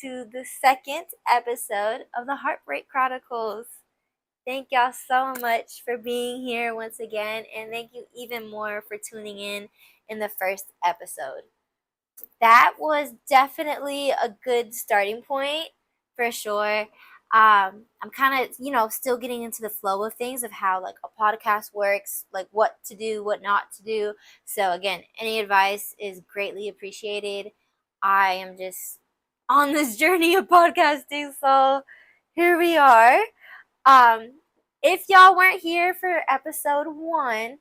to the second episode of the Heartbreak Chronicles. Thank y'all so much for being here once again, and thank you even more for tuning in the first episode. That was definitely a good starting point for sure. I'm kind of, still getting into the flow of things of how like a podcast works, like what to do, what not to do. So again, any advice is greatly appreciated. I am just on this journey of podcasting, so here we are. If y'all weren't here for episode 1,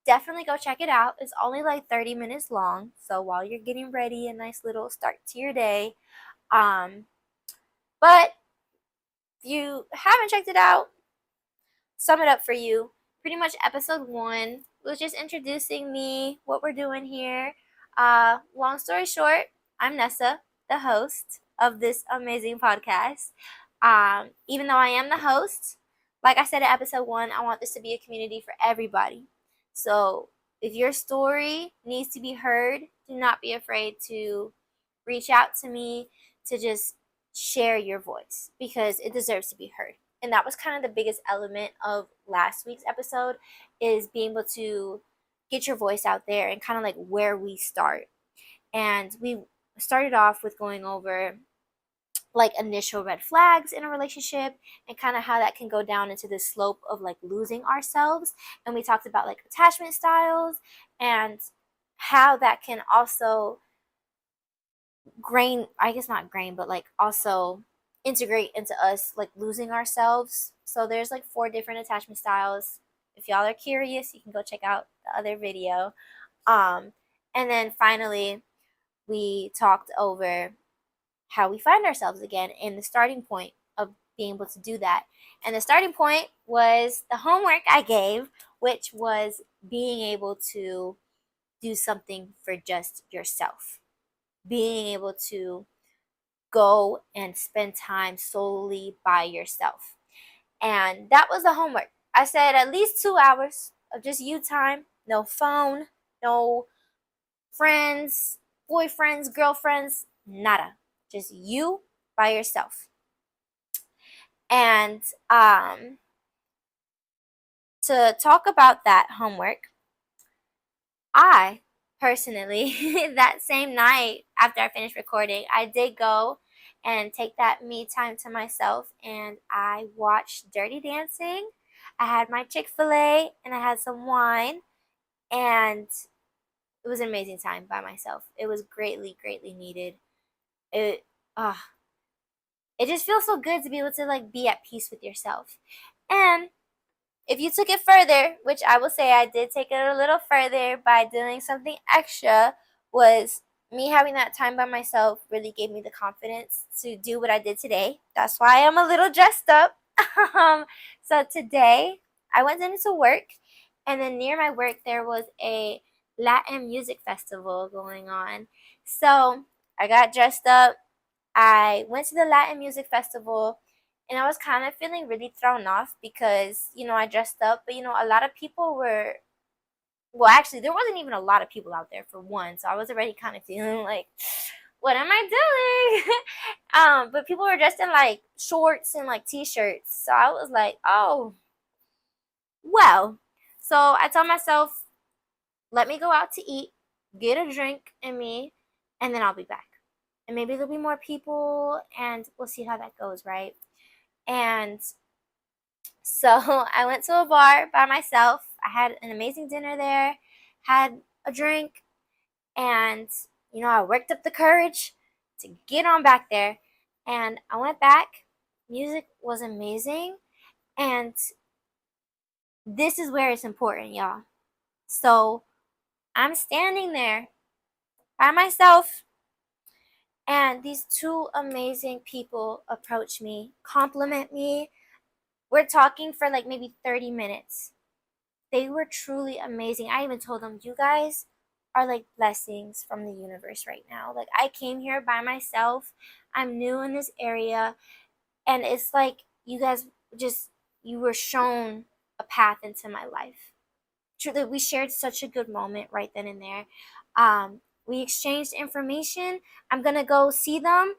definitely go check it out. It's only like 30 minutes long, so while you're getting ready, a nice little start to your day. But if you haven't checked it out, sum it up for you. Pretty much episode 1 was just introducing me, what we're doing here. Long story short, I'm Nessa, the host of this amazing podcast. Even though I am the host, like I said in episode 1, I want this to be a community for everybody. So if your story needs to be heard, do not be afraid to reach out to me to just share your voice because it deserves to be heard. And that was kind of the biggest element of last week's episode, is being able to get your voice out there and kind of like where we start. And we started off with going over like initial red flags in a relationship and kind of how that can go down into the slope of like losing ourselves. And we talked about like attachment styles and how that can also also integrate into us like losing ourselves. So there's like 4 different attachment styles. If y'all are curious, you can go check out the other video. And then finally we talked over how we find ourselves again and the starting point of being able to do that. And the starting point was the homework I gave, which was being able to do something for just yourself. Being able to go and spend time solely by yourself. And that was the homework. I said at least 2 hours of just you time, no phone, no friends, boyfriends, girlfriends, nada. Just you by yourself. And to talk about that homework, I personally, that same night after I finished recording, I did go and take that me time to myself, and I watched Dirty Dancing. I had my Chick-fil-A and I had some wine, and it was an amazing time by myself. It was greatly, greatly needed. It just feels so good to be able to like be at peace with yourself. And if you took it further, which I will say I did take it a little further by doing something extra, was me having that time by myself really gave me the confidence to do what I did today. That's why I'm a little dressed up. So today I went into work, and then near my work there was a Latin music festival going on. So I got dressed up. I went to the Latin music festival, and I was kind of feeling really thrown off because, I dressed up, but, a lot of people were, well, actually, there wasn't even a lot of people out there for one, so I was already kind of feeling like, what am I doing? But people were dressed in, like, shorts and, like, t-shirts, so I was like, oh, well. So I told myself, let me go out to eat, get a drink in me, and then I'll be back. And maybe there'll be more people, and we'll see how that goes, right? And so I went to a bar by myself. I had an amazing dinner there, had a drink, and, I worked up the courage to get on back there. And I went back. Music was amazing. And this is where it's important, y'all. So I'm standing there by myself, and these 2 amazing people approach me, compliment me. We're talking for like maybe 30 minutes. They were truly amazing. I even told them, you guys are like blessings from the universe right now. Like, I came here by myself. I'm new in this area. And it's like you guys you were shown a path into my life. Truly, we shared such a good moment right then and there. We exchanged information. I'm going to go see them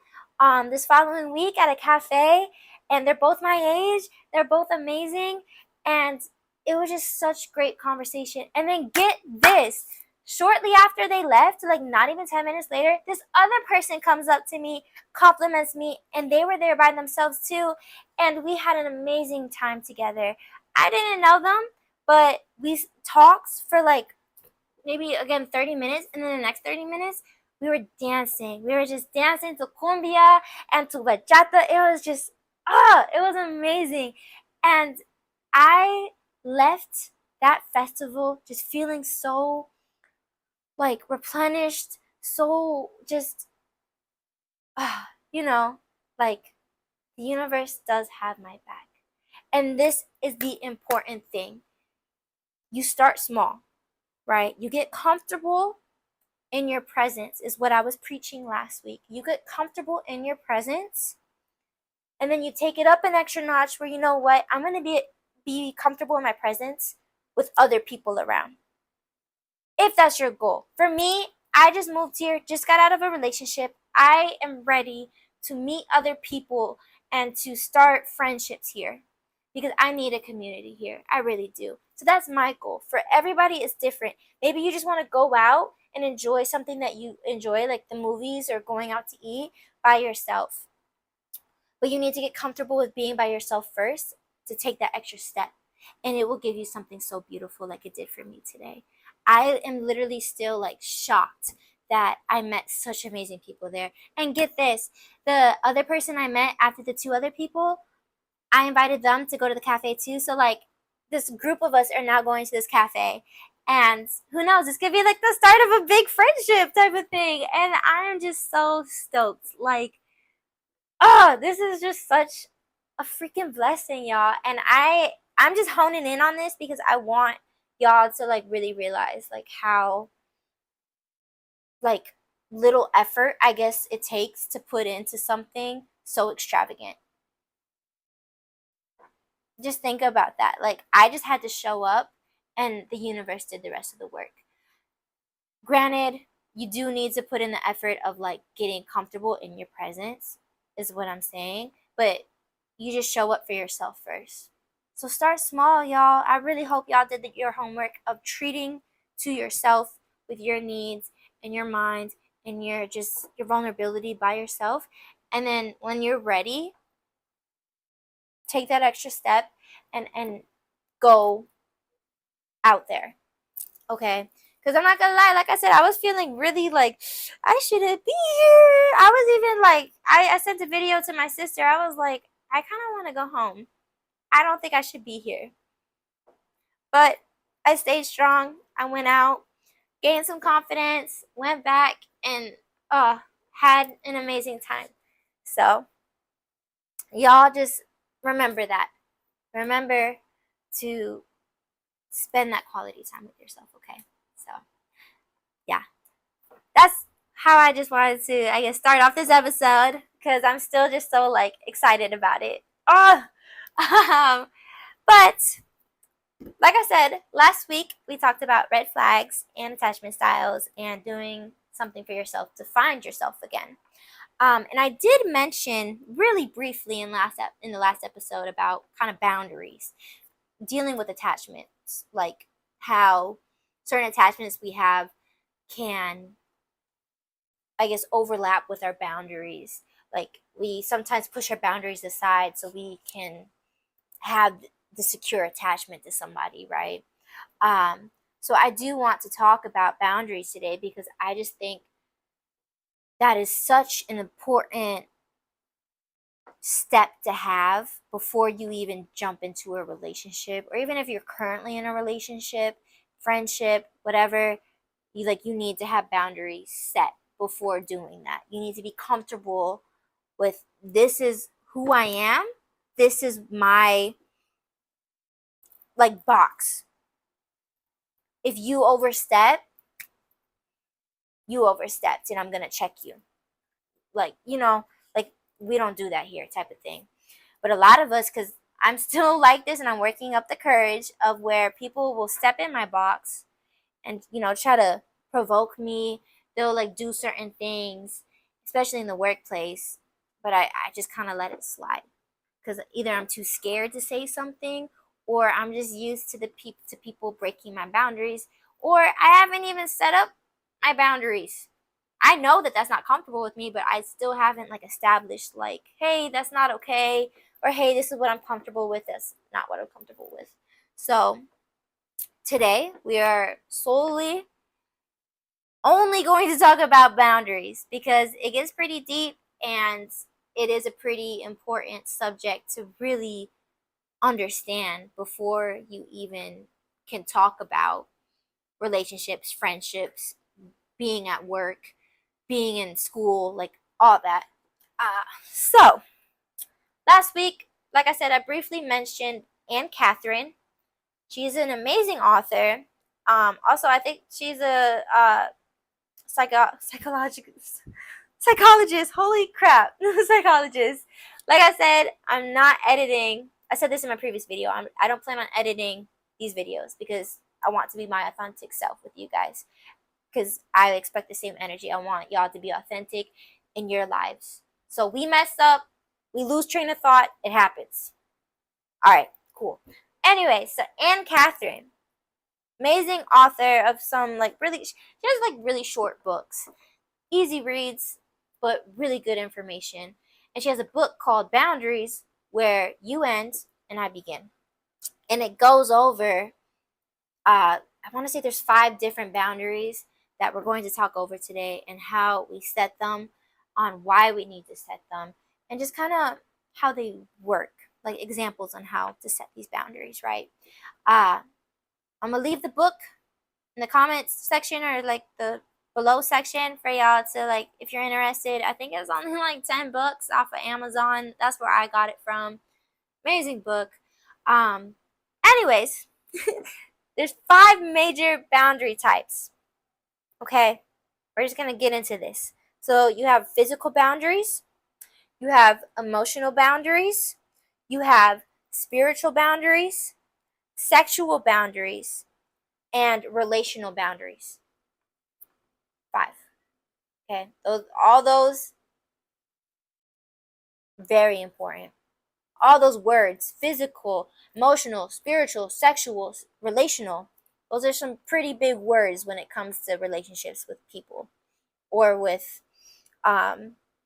this following week at a cafe, and they're both my age. They're both amazing, and it was just such great conversation. And then get this. Shortly after they left, like not even 10 minutes later, this other person comes up to me, compliments me, and they were there by themselves too. And we had an amazing time together. I didn't know them, but we talked for like maybe again 30 minutes, and then the next 30 minutes we were dancing. We were just dancing to cumbia and to bachata. It was just it was amazing. And I left that festival just feeling so like replenished, so just you know, like the universe does have my back. And this is the important thing. You start small, right? You get comfortable in your presence, is what I was preaching last week. You get comfortable in your presence, and then you take it up an extra notch where, you know what, I'm going to be comfortable in my presence with other people around. If that's your goal. For me, I just moved here, just got out of a relationship. I am ready to meet other people and to start friendships here because I need a community here. I really do. So that's my goal. For everybody, it's different. Maybe you just want to go out and enjoy something that you enjoy, like the movies or going out to eat by yourself. But you need to get comfortable with being by yourself first to take that extra step. And it will give you something so beautiful like it did for me today. I am literally still like shocked that I met such amazing people there. And get this, the other person I met after the two other people, I invited them to go to the cafe too. So like this group of us are now going to this cafe. And who knows, this could be like the start of a big friendship type of thing. And I am just so stoked. Like, oh, this is just such a freaking blessing, y'all. And I'm just honing in on this because I want y'all to like really realize like how like little effort I guess it takes to put into something so extravagant. Just think about that. Like I just had to show up and the universe did the rest of the work. Granted, you do need to put in the effort of like getting comfortable in your presence, is what I'm saying. But you just show up for yourself first. So start small, y'all. I really hope y'all did your homework of treating to yourself with your needs and your mind and your vulnerability by yourself. And then when you're ready, take that extra step and go out there. Okay? Because I'm not gonna lie, like I said, I was feeling really like I shouldn't be here. I was even like, I sent a video to my sister. I was like, I kind of want to go home. I don't think I should be here. But I stayed strong. I went out, gained some confidence, went back, and had an amazing time. So, y'all just remember that. Remember to spend that quality time with yourself, okay? So, yeah. That's how I just wanted to, I guess, start off this episode because I'm still just so, like, excited about it. Oh! But like I said, last week we talked about red flags and attachment styles and doing something for yourself to find yourself again. And I did mention really briefly in the last episode about kind of boundaries, dealing with attachments, like how certain attachments we have can, I guess, overlap with our boundaries. Like we sometimes push our boundaries aside so we can have the secure attachment to somebody, right? So I do want to talk about boundaries today because I just think that is such an important step to have before you even jump into a relationship, or even if you're currently in a relationship, friendship, whatever, you need to have boundaries set before doing that. You need to be comfortable with, this is who I am, this is my like box. If you overstepped, and I'm gonna check you. Like, like we don't do that here type of thing. But a lot of us, because I'm still like this and I'm working up the courage of where people will step in my box and, try to provoke me. They'll like do certain things, especially in the workplace. but I just kind of let it slide because either I'm too scared to say something, or I'm just used to people breaking my boundaries, or I haven't even set up my boundaries. I know that that's not comfortable with me, but I still haven't like established like, hey, that's not okay, or hey, this is what I'm comfortable with. That's not what I'm comfortable with. So today we are solely only going to talk about boundaries because it gets pretty deep and it is a pretty important subject to really understand before you even can talk about relationships, friendships, being at work, being in school, like all that. So, last week, like I said, I briefly mentioned Katherine. She's an amazing author. Also, I think she's a psychologist. Holy crap, psychologist. Like I said, I'm not editing. I said this in my previous video. I don't plan on editing these videos because I want to be my authentic self with you guys. Because I expect the same energy. I want y'all to be authentic in your lives. So we mess up, we lose train of thought, it happens. All right, cool. Anyway, so Katherine, amazing author of some like really, she has like really short books, easy reads, but really good information. And she has a book called Boundaries, where you end and I begin. And it goes over, I want to say there's 5 different boundaries that we're going to talk over today, and how we set them, on why we need to set them, and just kind of how they work, like examples on how to set these boundaries, right? I'm gonna leave the book in the comments section, or like the below section, for y'all to, like, if you're interested. I think it was only like $10 off of Amazon. That's where I got it from. Amazing book. Anyways, there's 5 major boundary types. Okay, we're just gonna get into this. So you have physical boundaries, you have emotional boundaries, you have spiritual boundaries, sexual boundaries, and relational boundaries. 5. Okay, all those very important. All those words: physical, emotional, spiritual, sexual, relational. Those are some pretty big words when it comes to relationships with people or with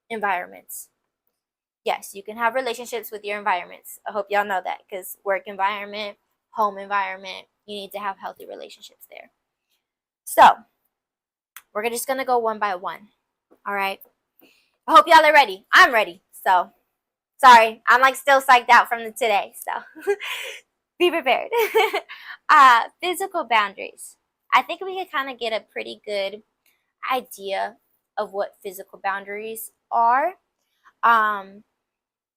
environments. Yes, you can have relationships with your environments. I hope y'all know that, because work environment, home environment, you need to have healthy relationships there. So, we're just going to go one by one. All right. I hope y'all are ready. I'm ready. So, sorry, I'm like still psyched out from today. So, be prepared. Physical boundaries. I think we can kind of get a pretty good idea of what physical boundaries are.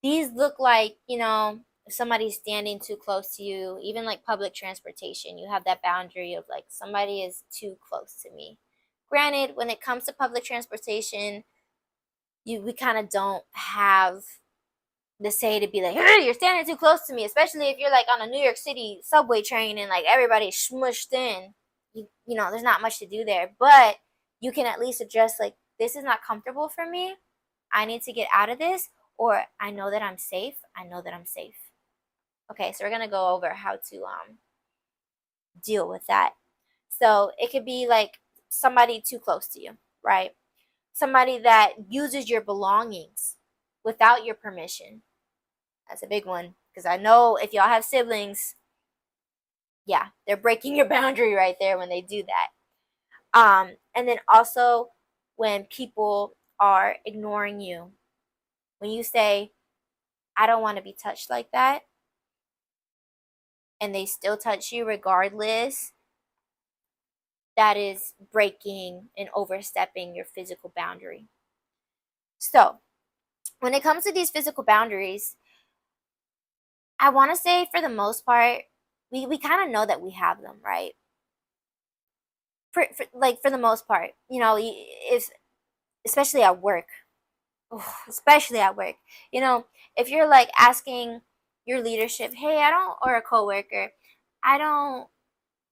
These look like, if somebody's standing too close to you, even like public transportation, you have that boundary of like, somebody is too close to me. Granted, when it comes to public transportation, we kind of don't have the say to be like, hey, you're standing too close to me, especially if you're like on a New York City subway train and like everybody's smushed in. There's not much to do there, but you can at least address like, this is not comfortable for me. I need to get out of this, or I know that I'm safe. I know that I'm safe. Okay, so we're gonna go over how to deal with that. So it could be like somebody too close to you, right? Somebody that uses your belongings without your permission. That's a big one, because I know if y'all have siblings, yeah, they're breaking your boundary right there when they do that. And then also when people are ignoring you. When you say, I don't want to be touched like that, and they still touch you regardless, that is breaking and overstepping your physical boundary. So, when it comes to these physical boundaries, I want to say for the most part, we kind of know that we have them, right? For the most part, if especially at work, especially at work, if you're like asking your leadership, hey, or a coworker, I don't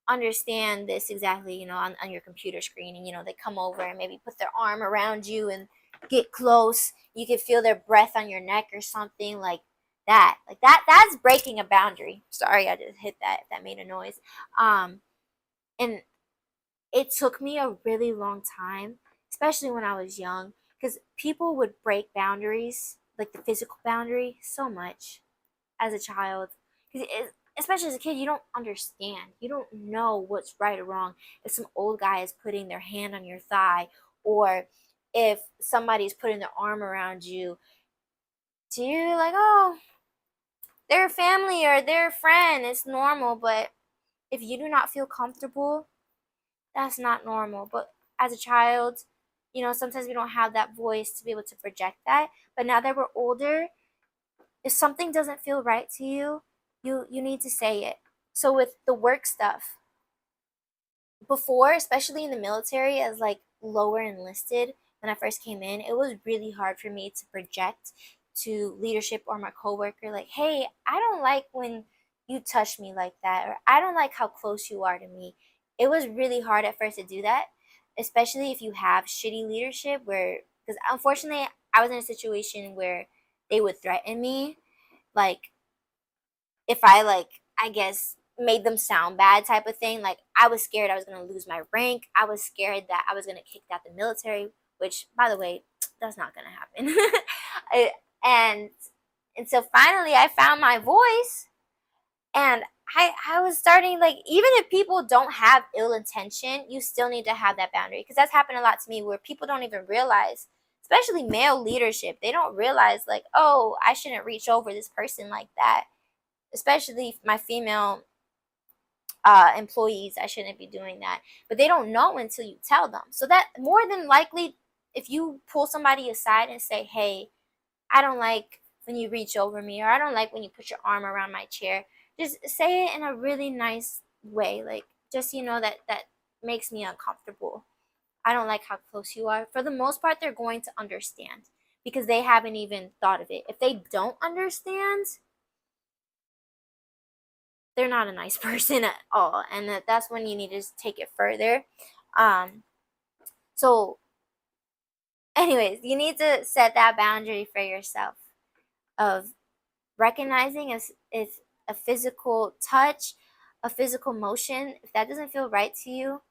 understand this exactly, on your computer screen, and they come over and maybe put their arm around you and get close. You can feel their breath on your neck or something like that. Like that's breaking a boundary. Sorry, I just hit that. That made a noise. And it took me a really long time, especially when I was young, because people would break boundaries, like the physical boundary, so much as a child. Because especially as a kid, you don't understand. You don't know what's right or wrong. If some old guy is putting their hand on your thigh, or if somebody's putting their arm around you, to you, like, oh, they're family or they're a friend. It's normal. But if you do not feel comfortable, that's not normal. But as a child, sometimes we don't have that voice to be able to project that. But now that we're older, if something doesn't feel right to you, you need to say it. So with the work stuff, before, especially in the military, as like lower enlisted, when I first came in, it was really hard for me to project to leadership or my coworker, like, hey, I don't like when you touch me like that, or I don't like how close you are to me. It was really hard at first to do that, especially if you have shitty leadership, where, because unfortunately I was in a situation where they would threaten me, like, if I, like, I guess, made them sound bad type of thing. Like, I was scared I was gonna lose my rank. I was scared that I was gonna kick out the military, which, by the way, that's not gonna happen. and and so finally I found my voice, and I was starting, like, even if people don't have ill intention, you still need to have that boundary, because that's happened a lot to me, where people don't even realize, especially male leadership, they don't realize, like, oh, I shouldn't reach over this person like that, especially my female employees. I shouldn't be doing that, but they don't know until you tell them. So that, more than likely, if you pull somebody aside and say, hey, I don't like when you reach over me, or I don't like when you put your arm around my chair, just say it in a really nice way, like, just, that makes me uncomfortable. I don't like how close you are. For the most part, they're going to understand, because they haven't even thought of it. If they don't understand, they're not a nice person at all, and that's when you need to take it further. um so anyways, you need to set that boundary for yourself, of recognizing if a physical touch, a physical motion, if that doesn't feel right to you,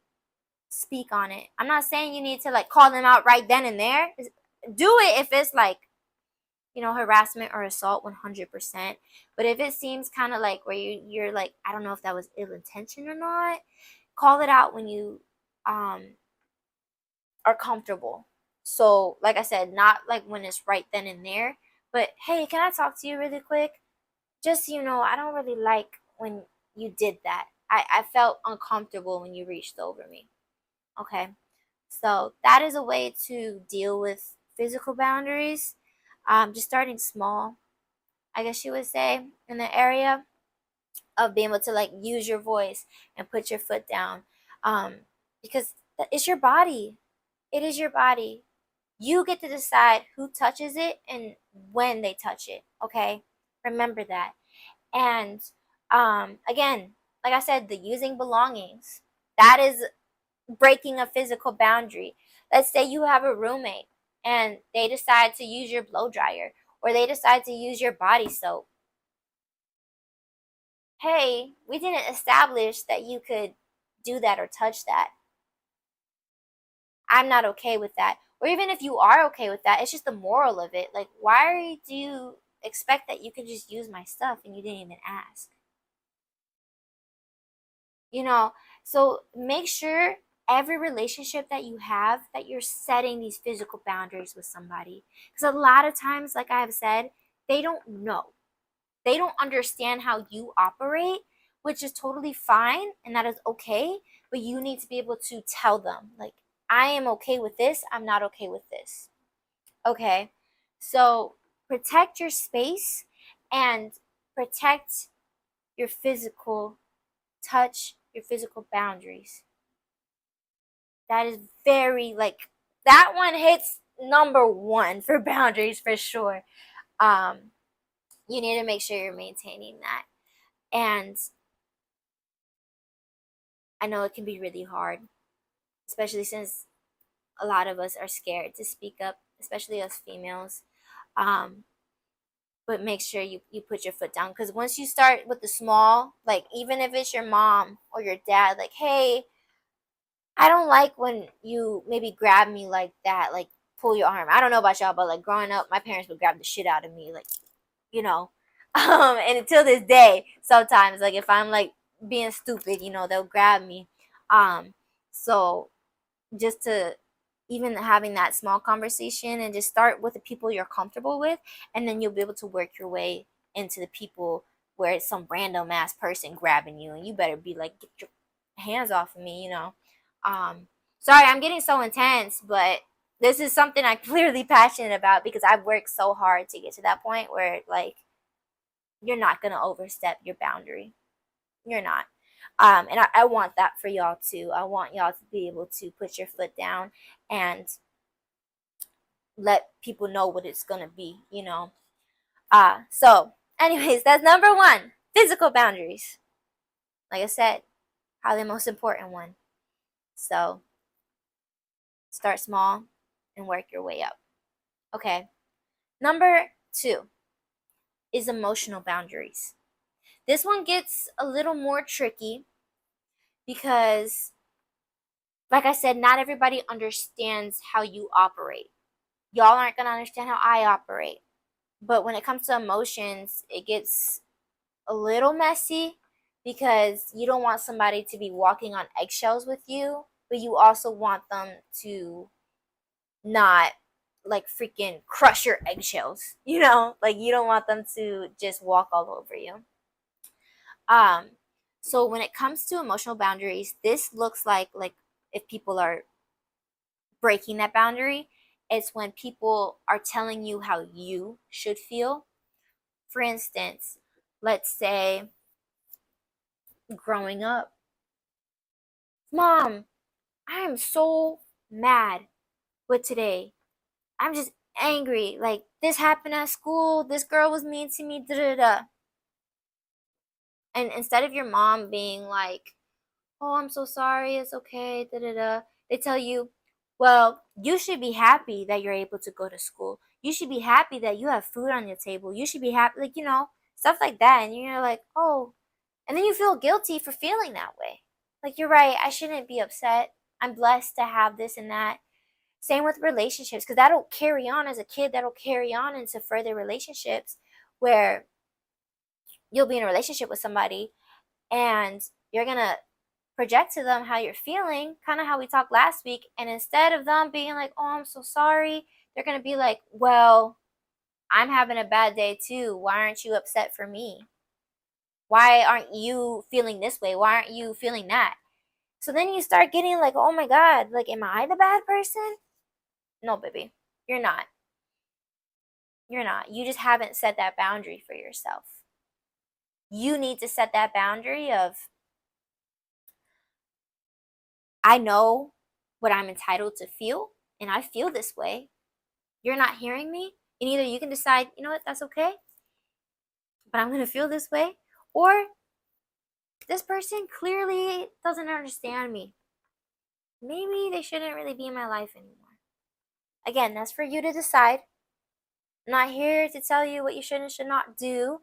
speak on it. I'm not saying you need to, like, call them out right then and there. Do it if it's like, harassment or assault, 100%. But if it seems kind of like where you're like, I don't know if that was ill intention or not, call it out when you are comfortable. So, like I said, not like when it's right then and there, but hey, can I talk to you really quick? Just so you know, I don't really like when you did that. I felt uncomfortable when you reached over me. Okay. So that is a way to deal with physical boundaries. Just starting small, I guess you would say, in the area of being able to, like, use your voice and put your foot down. Because it's your body. It is your body. You get to decide who touches it and when they touch it. Okay? Remember that. And again, like I said, the using belongings. That is breaking a physical boundary. Let's say you have a roommate and they decide to use your blow dryer, or they decide to use your body soap. Hey, we didn't establish that you could do that or touch that. I'm not okay with that. Or even if you are okay with that, it's just the moral of it. Like, why do you expect that you can just use my stuff and you didn't even ask? You know, so make sure every relationship that you have, that you're setting these physical boundaries with somebody. Because a lot of times, like I have said, they don't know. They don't understand how you operate, which is totally fine and that is okay. But you need to be able to tell them, like, I am okay with this, I'm not okay with this. Okay. So protect your space and protect your physical touch, your physical boundaries. That is very, like, that one hits number one for boundaries for sure. Um, you need to make sure you're maintaining that. And I know it can be really hard, especially since a lot of us are scared to speak up especially us females. But make sure you put your foot down, because once you start with the small, like even if it's your mom or your dad, like, hey, I don't like when you maybe grab me like that, like pull your arm. I don't know about y'all, but like growing up, my parents would grab the shit out of me, like, you know. And until this day, sometimes like if I'm like being stupid, they'll grab me. So just to even having that small conversation, and just start with the people you're comfortable with, and then you'll be able to work your way into the people where it's some random ass person grabbing you, and you better be like, get your hands off of me. um Sorry, I'm getting so intense, but this is something I'm clearly passionate about, because I've worked so hard to get to that point where like you're not gonna overstep your boundary. You're not. And I want that for y'all too. I want y'all to be able to put your foot down and let people know what it's gonna be. So anyways, that's number one. Physical boundaries. Like I said, probably the most important one. So start small and work your way up. Okay. Number two is emotional boundaries. This one gets a little more tricky because, like I said, not everybody understands how you operate. Y'all aren't going to understand how I operate. But when it comes to emotions, it gets a little messy, because you don't want somebody to be walking on eggshells with you, but you also want them to not like freaking crush your eggshells. Like you don't want them to just walk all over you. Um so when it comes to emotional boundaries, this looks like if people are breaking that boundary, it's when people are telling you how you should feel. For instance, let's say growing up, Mom, I am so mad with today. I'm just angry. Like, this happened at school. This girl was mean to me. Da da da. And instead of your mom being like, oh, I'm so sorry. It's okay. Da da da. They tell you, well, you should be happy that you're able to go to school. You should be happy that you have food on your table. You should be happy, like, stuff like that. And you're like, oh. And then you feel guilty for feeling that way. Like, you're right. I shouldn't be upset. I'm blessed to have this and that. Same with relationships, because that'll carry on as a kid. That'll carry on into further relationships where you'll be in a relationship with somebody and you're going to project to them how you're feeling, kind of how we talked last week. And instead of them being like, oh, I'm so sorry, they're going to be like, well, I'm having a bad day too. Why aren't you upset for me? Why aren't you feeling this way? Why aren't you feeling that? So then you start getting like, oh my God, like, am I the bad person? No, baby, you're not. You're not. You just haven't set that boundary for yourself. You need to set that boundary of, I know what I'm entitled to feel, and I feel this way. You're not hearing me. And either you can decide, you know what, that's okay, but I'm going to feel this way, or this person clearly doesn't understand me. Maybe they shouldn't really be in my life anymore. Again, that's for you to decide. I'm not here to tell you what you should and should not do.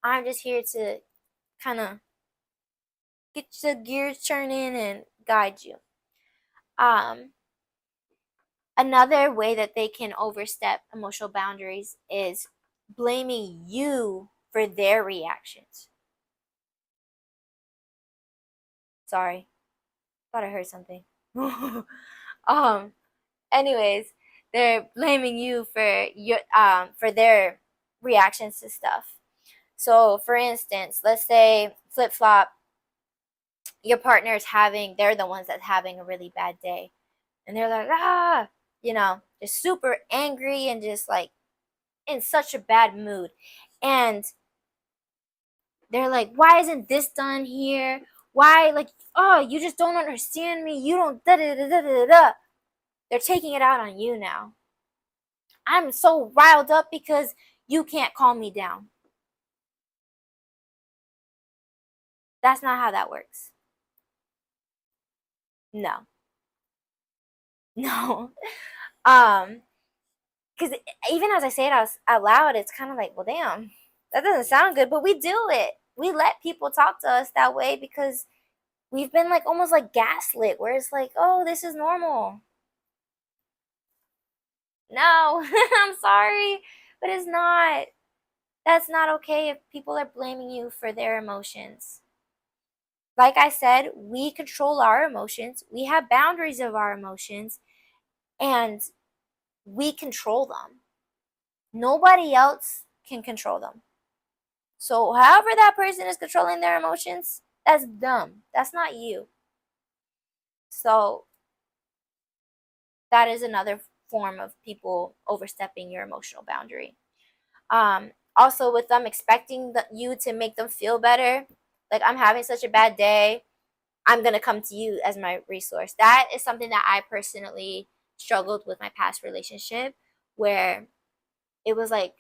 I'm just here to kind of get the gears turning and guide you. Um, Another way that they can overstep emotional boundaries is blaming you for their reactions. Sorry, thought I heard something. um, Anyways, they're blaming you for their reactions to stuff. So, for instance, let's say flip flop, your partner's they're the ones that's having a really bad day, and they're like, just super angry and just like in such a bad mood. And they're like, why isn't this done here? Why, like, oh, you just don't understand me. You don't da da da da da da. They're taking it out on you now. I'm so riled up because you can't calm me down. That's not how that works. No. No. Um, because even as I say it out loud, it's kind of like, well, damn, that doesn't sound good, but we do it. We let people talk to us that way because we've been like almost like gaslit, where it's like, oh, this is normal. No, I'm sorry, but it's not. That's not okay if people are blaming you for their emotions. Like I said, we control our emotions. We have boundaries of our emotions, and we control them. Nobody else can control them. So, however that person is controlling their emotions, that's dumb. That's not you. So, that is another form of people overstepping your emotional boundary. Also, with them expecting you to make them feel better, like, I'm having such a bad day, I'm going to come to you as my resource. That is something that I personally struggled with my past relationship, where it was like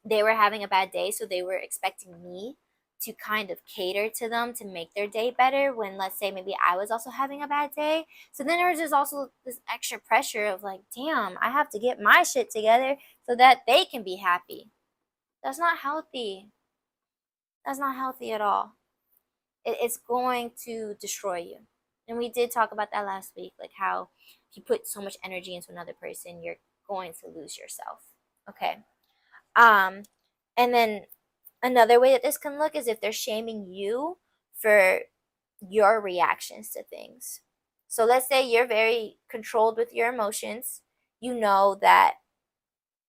they were having a bad day, so they were expecting me to kind of cater to them to make their day better, when, let's say, maybe I was also having a bad day. So then there was just also this extra pressure of like, damn, I have to get my shit together so that they can be happy. That's not healthy. That's not healthy at all. It's going to destroy you. And we did talk about that last week, like how if you put so much energy into another person, you're going to lose yourself. Okay. Um, and then another way that this can look is if they're shaming you for your reactions to things. So let's say you're very controlled with your emotions. You know that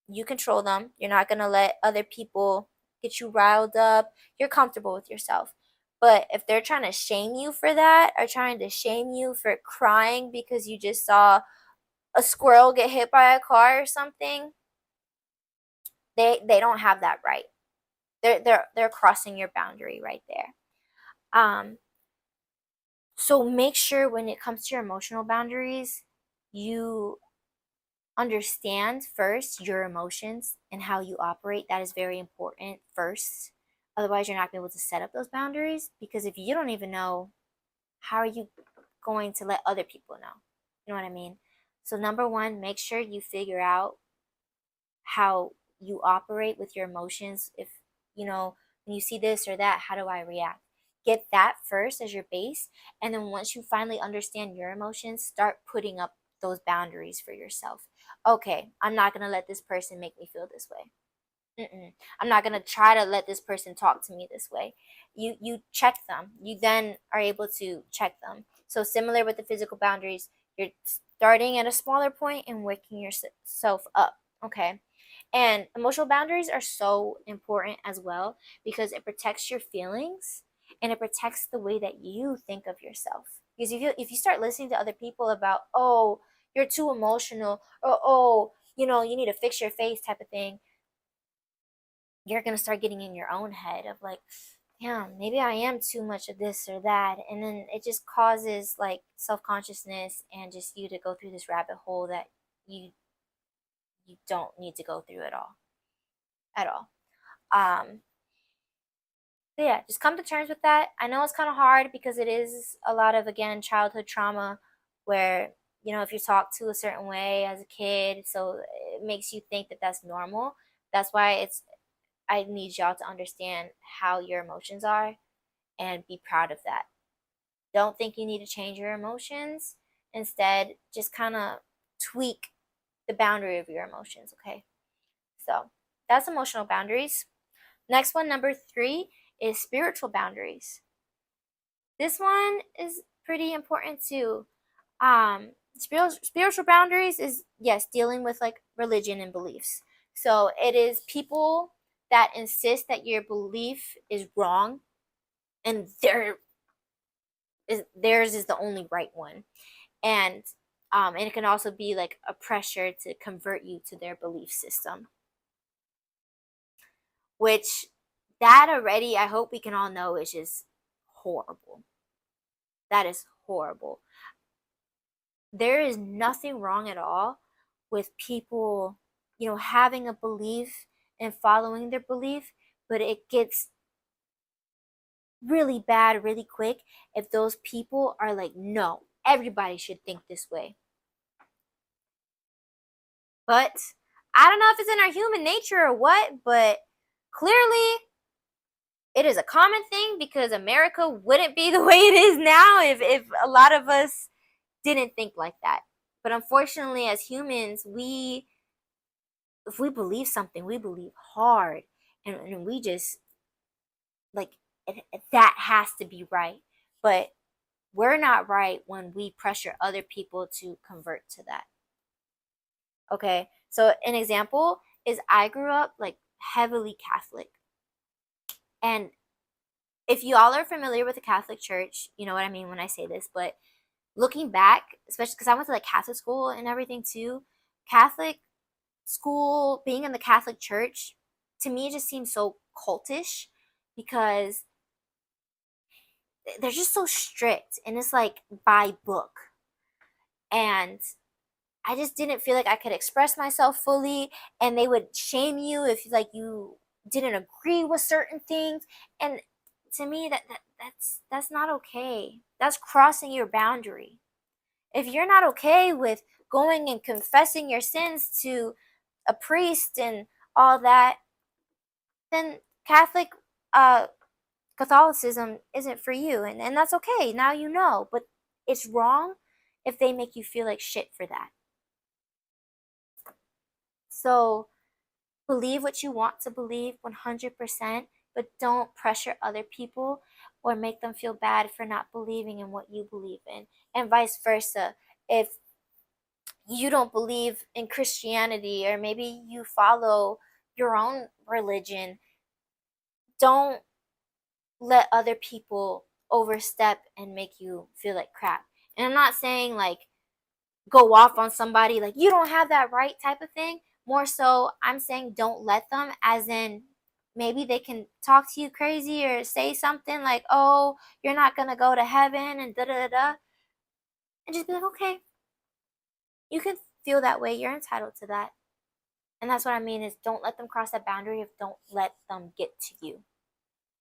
you control them. You're not going to let other people get you riled up. You're comfortable with yourself. But if they're trying to shame you for that, or trying to shame you for crying because you just saw a squirrel get hit by a car or something, they don't have that right. They're crossing your boundary right there. Um, so make sure when it comes to your emotional boundaries, you understand first your emotions and how you operate. That is very important first. Otherwise, you're not going to be able to set up those boundaries, because if you don't even know, how are you going to let other people know? You know what I mean? So, number one, make sure you figure out how you operate with your emotions. If, when you see this or that, how do I react? Get that first as your base. And then once you finally understand your emotions, start putting up those boundaries for yourself. Okay, I'm not going to let this person make me feel this way. I'm not going to try to let this person talk to me this way. You check them. You then are able to check them. So similar with the physical boundaries, you're starting at a smaller point and working yourself up. Okay. And emotional boundaries are so important as well, because it protects your feelings and it protects the way that you think of yourself. Because if you start listening to other people about, oh, you're too emotional, or oh, you need to fix your face type of thing, you're going to start getting in your own head of like, yeah, maybe I am too much of this or that. And then it just causes like self-consciousness and just you to go through this rabbit hole that you don't need to go through at all. At all. Um, but yeah, just come to terms with that. I know it's kind of hard because it is a lot of, again, childhood trauma where, if you talk to a certain way as a kid, so it makes you think that that's normal. That's why I need y'all to understand how your emotions are and be proud of that. Don't think you need to change your emotions. Instead, just kind of tweak the boundary of your emotions, okay? So that's emotional boundaries. Next one, number 3, is spiritual boundaries. This one is pretty important too. Spiritual boundaries is, yes, dealing with like religion and beliefs. So it is people that insist that your belief is wrong and theirs is the only right one. And it can also be like a pressure to convert you to their belief system, which that already, I hope we can all know, is just horrible. That is horrible. There is nothing wrong at all with people, having a belief and following their belief, but it gets really bad really quick if those people are like, no, everybody should think this way. But I don't know if it's in our human nature or what, but clearly it is a common thing because America wouldn't be the way it is now if a lot of us didn't think like that. But unfortunately, as humans, if we believe something, we believe hard, and we just like that has to be right. But we're not right when we pressure other people to convert to that. Okay, so an example is I grew up like heavily Catholic, and if you all are familiar with the Catholic Church, you know what I mean when I say this. But looking back, especially because I went to like Catholic school and everything too, Catholic school, being in the Catholic Church, to me it just seems so cultish because they're just so strict and it's like by book. And I just didn't feel like I could express myself fully, and they would shame you if like you didn't agree with certain things. And to me that's not okay. That's crossing your boundary. If you're not okay with going and confessing your sins to a priest and all that, then uh Catholicism isn't for you, and that's okay. Now you know, but it's wrong if they make you feel like shit for that. So believe what you want to believe 100%, but don't pressure other people or make them feel bad for not believing in what you believe in, and vice versa. If you don't believe in Christianity or maybe you follow your own religion, don't let other people overstep and make you feel like crap. And I'm not saying like go off on somebody like you don't have that right type of thing. More so, I'm saying don't let them, as in maybe they can talk to you crazy or say something like, oh, you're not gonna go to heaven and da da da. And just be like, okay, you can feel that way. You're entitled to that. And that's what I mean is don't let them cross that boundary of don't let them get to you.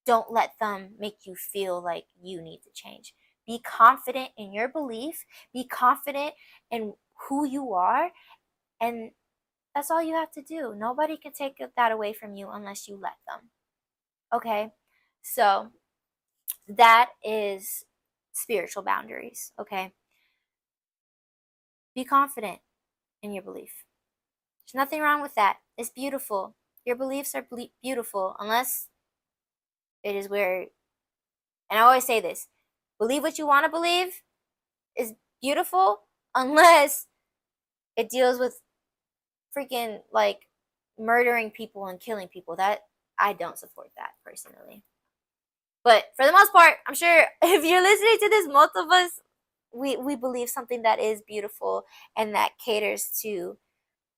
Don't let them make you feel like you need to change. Be confident in your belief, be confident in who you are, and that's all you have to do. Nobody can take that away from you unless you let them. Okay? So, that is spiritual boundaries. Okay? Be confident in your belief. There's nothing wrong with that. It's beautiful. Your beliefs are beautiful unless it is where, and I always say this, believe what you want to believe is beautiful unless it deals with freaking like murdering people and killing people. That I don't support that personally. But for the most part, I'm sure if you're listening to this, most of us we believe something that is beautiful and that caters to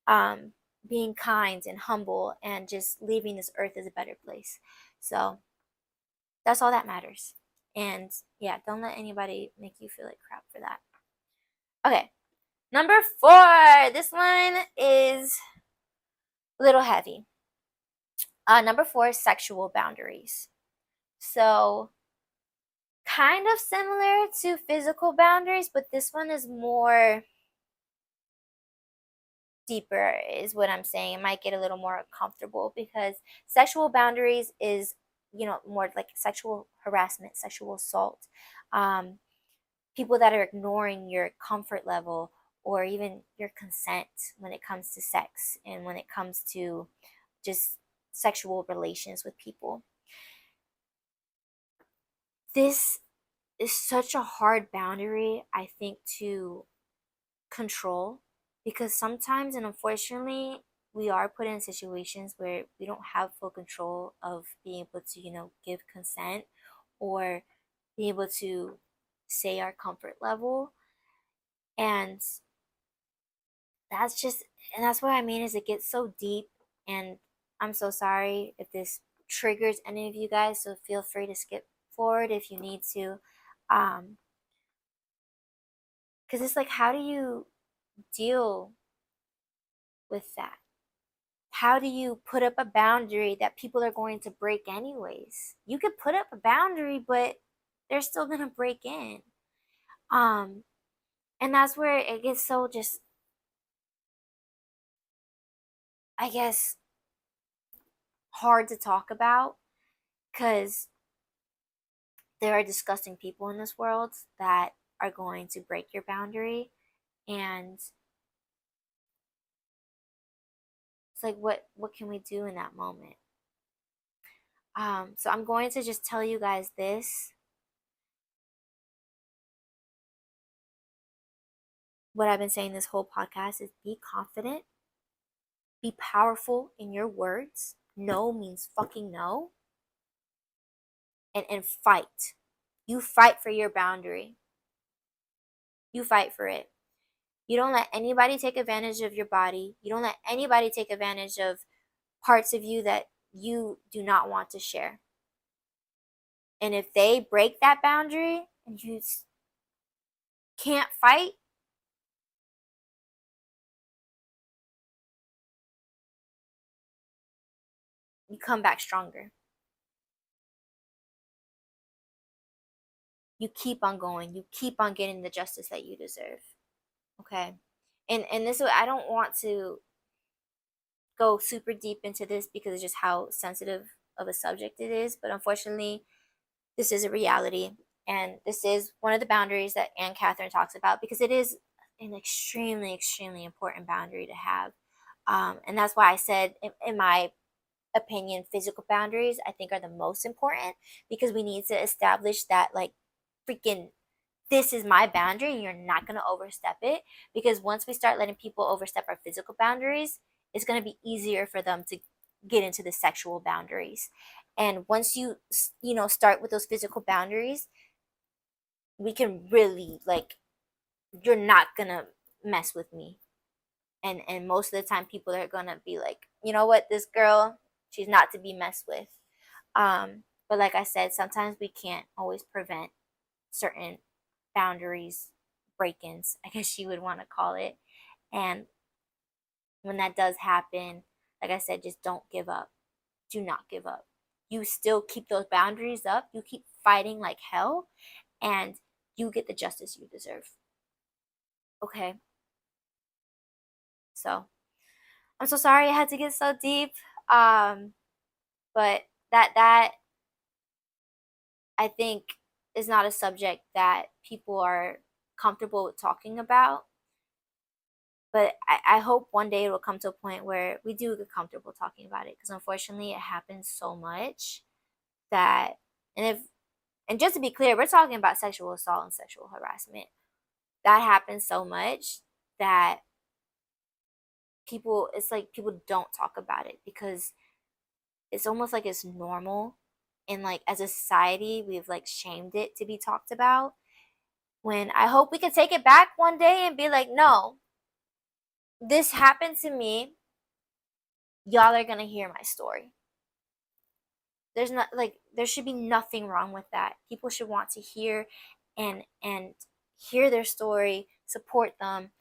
um being kind and humble and just leaving this earth as a better place. So that's all that matters. And yeah, don't let anybody make you feel like crap for that. Okay, number 4. This one is a little heavy. Number 4 is sexual boundaries. So, kind of similar to physical boundaries, but this one is more deeper, is what I'm saying. It might get a little more comfortable because sexual boundaries is, more like sexual harassment, sexual assault. Um, People that are ignoring your comfort level or even your consent when it comes to sex and when it comes to just sexual relations with people. This is such a hard boundary, I think, to control because sometimes and unfortunately we are put in situations where we don't have full control of being able to, give consent or be able to say our comfort level. And that's just and that's what I mean is it gets so deep, and I'm so sorry if this triggers any of you guys, so feel free to skip forward if you need to. Because it's like, how do you deal with that? How do you put up a boundary that people are going to break anyways? You could put up a boundary, but they're still gonna break in. Um, and that's where it gets so just I guess, hard to talk about, because there are disgusting people in this world that are going to break your boundary. And it's like, what can we do in that moment? So I'm going to just tell you guys this. What I've been saying this whole podcast is be confident, be powerful in your words. No means fucking no. And fight. You fight for your boundary. You fight for it. You don't let anybody take advantage of your body. You don't let anybody take advantage of parts of you that you do not want to share. And if they break that boundary and you can't fight, you come back stronger. You keep on going. You keep on getting the justice that you deserve. Okay? And this, I don't want to go super deep into this because of just how sensitive of a subject it is, but unfortunately, this is a reality, and this is one of the boundaries that Katherine talks about, because it is an extremely, extremely important boundary to have. And that's why I said, in my opinion, physical boundaries I think are the most important, because we need to establish that, like, freaking, this is my boundary and you're not going to overstep it. Because once we start letting people overstep our physical boundaries, it's going to be easier for them to get into the sexual boundaries. And once start with those physical boundaries, we can really, like, you're not going to mess with me. And most of the time people are going to be like, you know what, this girl, she's not to be messed with. But like I said, sometimes we can't always prevent certain boundaries break-ins, I guess you would want to call it. And when that does happen, like I said, just don't give up. Do not give up. You still keep those boundaries up. You keep fighting like hell, and you get the justice you deserve. Okay? So, I'm so sorry I had to get so deep. But that I think is not a subject that people are comfortable with talking about. But I hope one day it will come to a point where we do get comfortable talking about it, because unfortunately it happens so much that, and just to be clear, we're talking about sexual assault and sexual harassment. That happens so much that it's like people don't talk about it, because it's almost like it's normal. And like, as a society, we've like shamed it to be talked about, when I hope we can take it back one day and be like, no, this happened to me. Y'all are gonna hear my story. There should be nothing wrong with that. People should want to hear and hear their story, support them,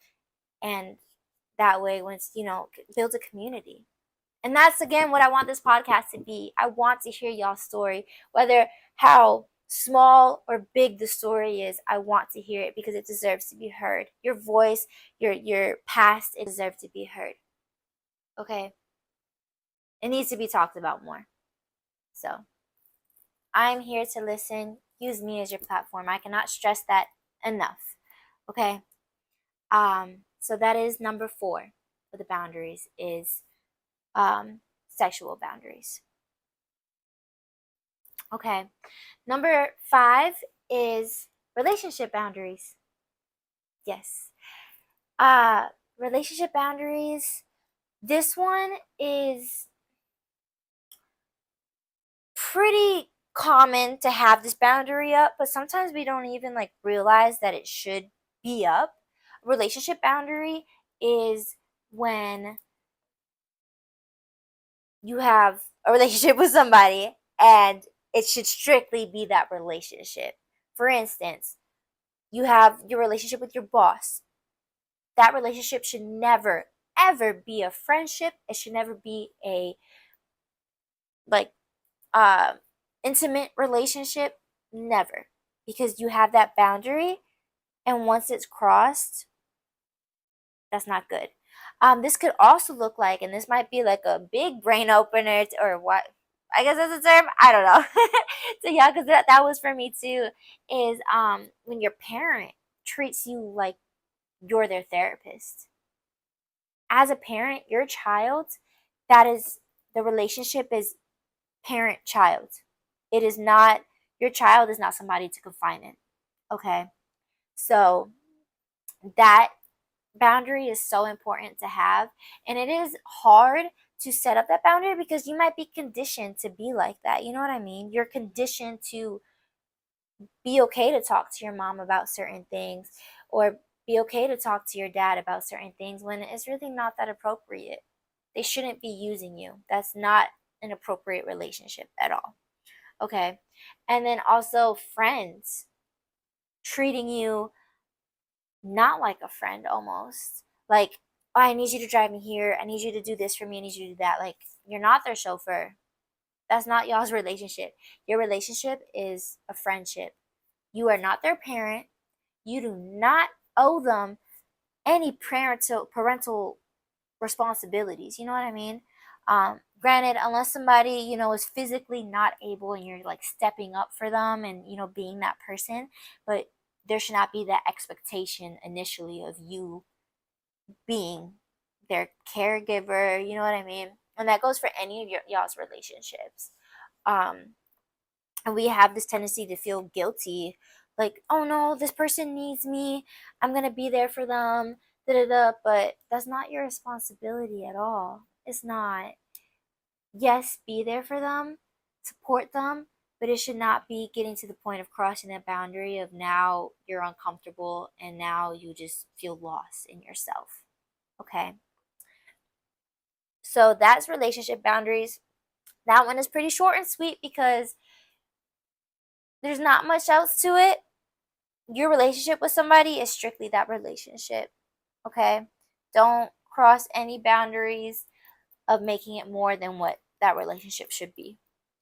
and that way, once builds a community. And that's, again, what I want this podcast to be. I want to hear y'all's story, whether how small or big the story is. I want to hear it, because it deserves to be heard. Your voice, your past, it deserves to be heard. Okay? It needs to be talked about more. So, I'm here to listen. Use me as your platform. I cannot stress that enough. Okay? So that is number 4 for the boundaries, is sexual boundaries. Okay. Number 5 is relationship boundaries. Yes. Relationship boundaries. This one is pretty common to have this boundary up, but sometimes we don't even like realize that it should be up. Relationship boundary is when you have a relationship with somebody and it should strictly be that relationship. For instance, you have your relationship with your boss. That relationship should never, ever be a friendship. It should never be a like intimate relationship. Never. Because you have that boundary, and once it's crossed, that's not good. This could also look like, and this might be like a big brain opener, or what, I guess that's a term, I don't know. So yeah, because that was for me too, is when your parent treats you like you're their therapist. As a parent, your child, that is, the relationship is parent child. It is not, your child is not somebody to confine in. Okay. So that boundary is so important to have. And it is hard to set up that boundary because you might be conditioned to be like that. You know what I mean? You're conditioned to be okay to talk to your mom about certain things, or be okay to talk to your dad about certain things when it's really not that appropriate. They shouldn't be using you. That's not an appropriate relationship at all. Okay. And then also friends treating you not like a friend almost. Like, oh, I need you to drive me here. I need you to do this for me. I need you to do that. Like, you're not their chauffeur. That's not y'all's relationship. Your relationship is a friendship. You are not their parent. You do not owe them any parental responsibilities. You know what I mean? Granted, unless somebody, is physically not able and you're like stepping up for them and, being that person, but there should not be that expectation initially of you being their caregiver. You know what I mean? And that goes for any of y'all's relationships. Um, and we have this tendency to feel guilty, like, oh no, this person needs me, I'm gonna be there for them, da da da. But that's not your responsibility at all. It's not. Yes, be there for them, support them, but it should not be getting to the point of crossing that boundary of now you're uncomfortable and now you just feel lost in yourself. Okay. So that's relationship boundaries. That one is pretty short and sweet because there's not much else to it. Your relationship with somebody is strictly that relationship. Okay? Don't cross any boundaries of making it more than what that relationship should be.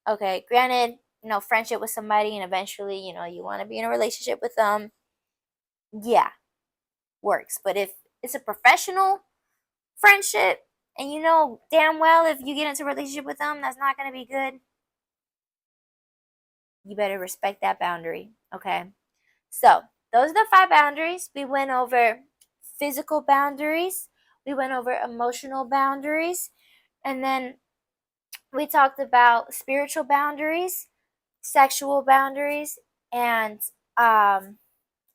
Okay? Granted, friendship with somebody and eventually, you want to be in a relationship with them. Yeah, works. But if it's a professional friendship and you know damn well if you get into a relationship with them, that's not going to be good, you better respect that boundary. Okay? So, those are the 5 boundaries. We went over physical boundaries, we went over emotional boundaries, and then we talked about spiritual boundaries, sexual boundaries, and why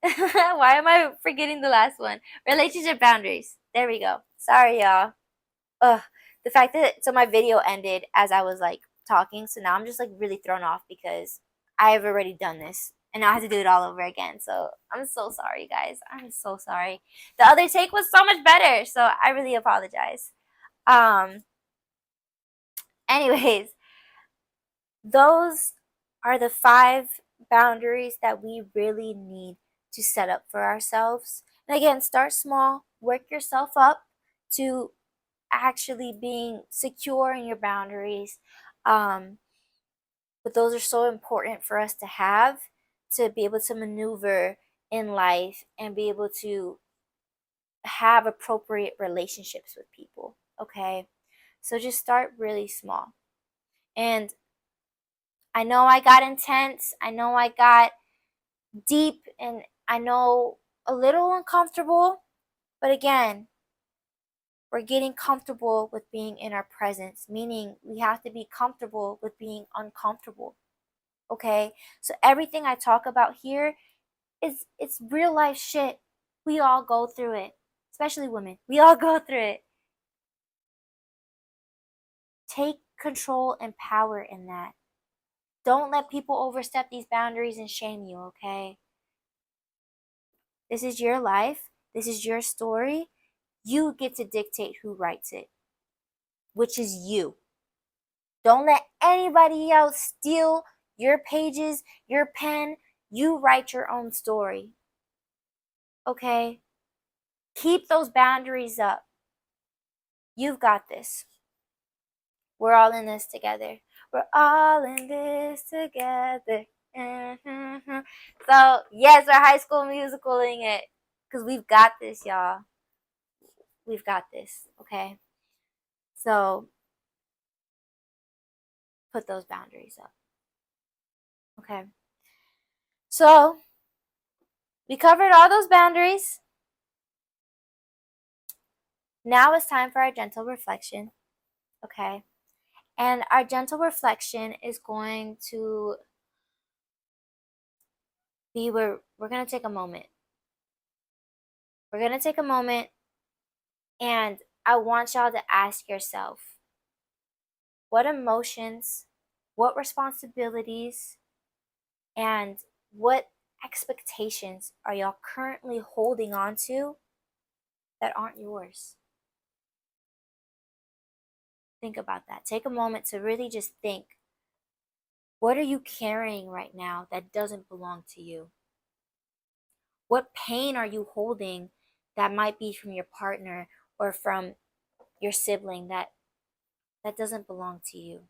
am I forgetting the last one? Relationship boundaries. There we go. Sorry, y'all. Ugh. The fact that, so my video ended as I was like talking, so now I'm just like really thrown off because I've already done this and now I have to do it all over again. So I'm so sorry, guys. I'm so sorry. The other take was so much better, so I really apologize. Um, anyways, those are the 5 boundaries that we really need to set up for ourselves. And again, start small, work yourself up to actually being secure in your boundaries. Um, but those are so important for us to have, to be able to maneuver in life and be able to have appropriate relationships with people. Okay. So just start really small. And I know I got intense. I know I got deep, and I know a little uncomfortable. But again, we're getting comfortable with being in our presence, meaning we have to be comfortable with being uncomfortable. Okay? So everything I talk about here is, it's real life shit. We all go through it. Especially women. We all go through it. Take control and power in that. Don't let people overstep these boundaries and shame you, okay? This is your life. This is your story. You get to dictate who writes it, which is you. Don't let anybody else steal your pages, your pen. You write your own story. Okay? Keep those boundaries up. You've got this. We're all in this together. We're all in this together. Mm-hmm. So, yes, we're High School Musicaling it. Because we've got this, y'all. we've got this, okay? So put those boundaries up, okay? So we covered all those boundaries. Now it's time for our gentle reflection, okay? And our gentle reflection is going to be where we're going to take a moment. We're going to take a moment, and I want y'all to ask yourself, what emotions, what responsibilities, and what expectations are y'all currently holding on to that aren't yours? Think about that. Take a moment to really just think, what are you carrying right now that doesn't belong to you? What pain are you holding that might be from your partner or from your sibling that doesn't belong to you?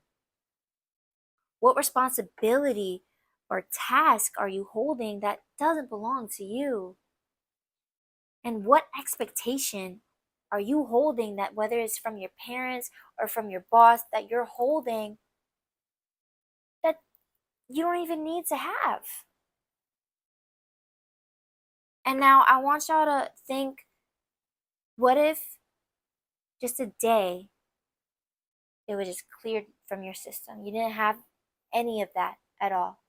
What responsibility or task are you holding that doesn't belong to you? And what expectation are you holding that, whether it's from your parents or from your boss, that you're holding that you don't even need to have? And now I want y'all to think, what if just a day it was just cleared from your system? You didn't have any of that at all.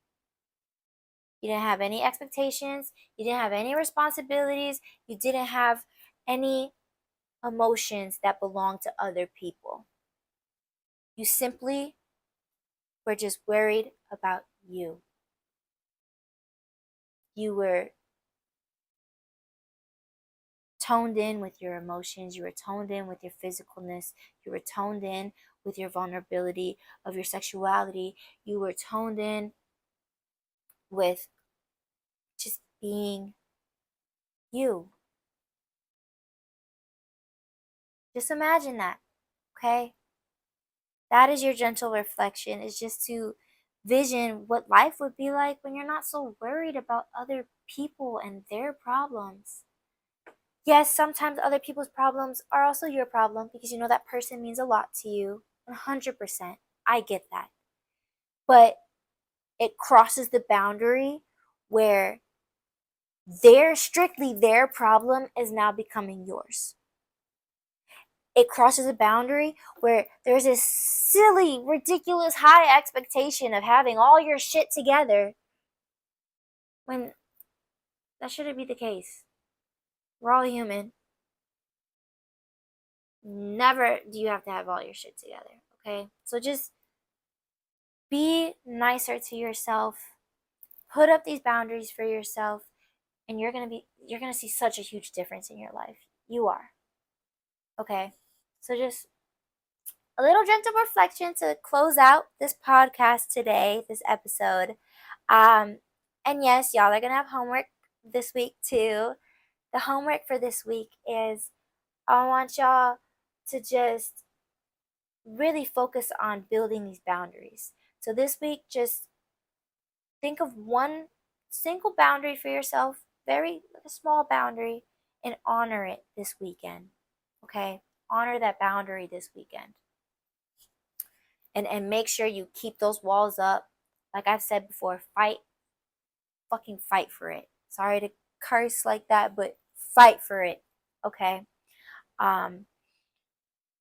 You didn't have any expectations. You didn't have any responsibilities. You didn't have any emotions that belong to other people. You simply were just worried about you. You were toned in with your emotions. You were toned in with your physicalness. You were toned in with your vulnerability of your sexuality. You were toned in with just being you. Just imagine that, okay? That is your gentle reflection, is just to vision what life would be like when you're not so worried about other people and their problems. Yes, sometimes other people's problems are also your problem because you know that person means a lot to you. 100%. I get that. But it crosses the boundary where strictly their problem is now becoming yours. It crosses a boundary where there's this silly, ridiculous high expectation of having all your shit together when that shouldn't be the case. We're all human. Never do you have to have all your shit together, okay? So just be nicer to yourself. Put up these boundaries for yourself, and you're going to see such a huge difference in your life. You are. Okay? So just a little gentle reflection to close out this podcast today, this episode. Um, and yes, y'all are gonna have homework this week too. The homework for this week is, I want y'all to just really focus on building these boundaries. So this week, just think of one single boundary for yourself, very like a small boundary, and honor it this weekend. Okay? Honor that boundary this weekend. And make sure you keep those walls up. Like I've said before, fucking fight for it. Sorry to curse like that, but fight for it. Okay? Um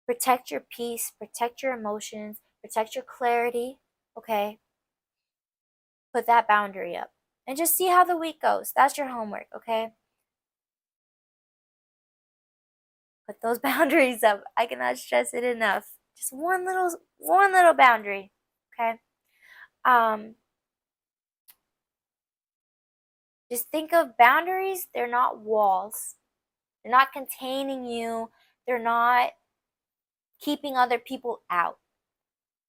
Protect your peace, protect your emotions, protect your clarity. Okay? Put that boundary up. And just see how the week goes. That's your homework, okay? Put those boundaries up. I cannot stress it enough. Just one little boundary. Okay? Um Just think of boundaries, they're not walls. They're not containing you. They're not keeping other people out.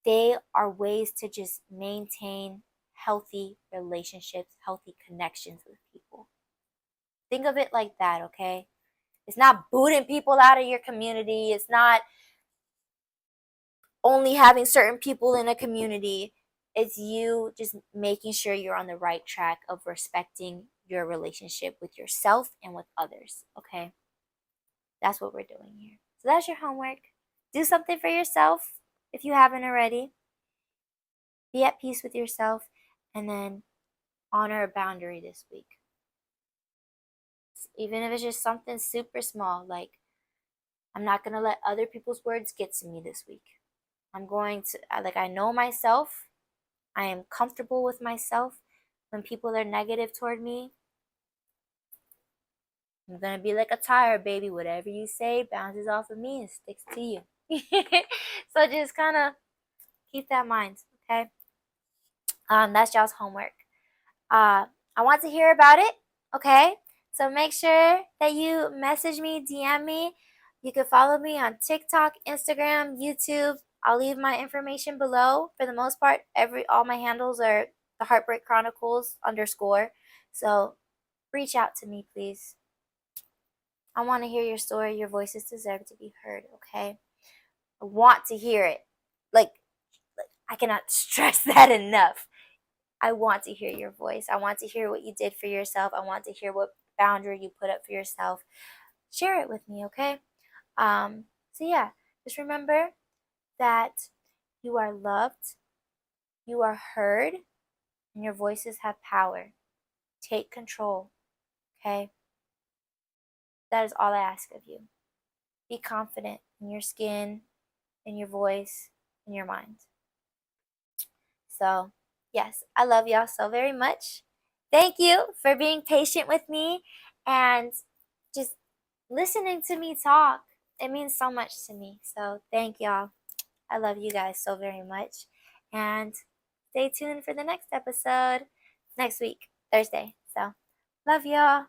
They are ways to just maintain healthy relationships, healthy connections with people. Think of it like that, okay? It's not booting people out of your community. It's not only having certain people in a community. It's you just making sure you're on the right track of respecting your relationship with yourself and with others, okay? That's what we're doing here. So that's your homework. Do something for yourself if you haven't already. Be at peace with yourself, and then honor a boundary this week. Even if it's just something super small, like I'm not going to let other people's words get to me this week. I'm going to, like, I know myself. I am comfortable with myself. When people are negative toward me, I'm going to be like a tire, baby. Whatever you say bounces off of me and sticks to you. So just kind of keep that in mind, okay? That's y'all's homework. I want to hear about it, okay? So make sure that you message me, DM me. You can follow me on TikTok, Instagram, YouTube. I'll leave my information below. For the most part, all my handles are the Heartbreak Chronicles _. So reach out to me, please. I want to hear your story. Your voices deserve to be heard, okay? I want to hear it. Like I cannot stress that enough. I want to hear your voice. I want to hear what you did for yourself. I want to hear what boundary you put up for yourself. Share it with me, okay? So yeah, just remember that you are loved, you are heard, and your voices have power. Take control, okay? That is all I ask of you. Be confident in your skin, in your voice, in your mind. So, yes, I love y'all so very much. Thank you for being patient with me and just listening to me talk. It means so much to me. So, thank y'all. I love you guys so very much. And stay tuned for the next episode next week, Thursday. So, love y'all.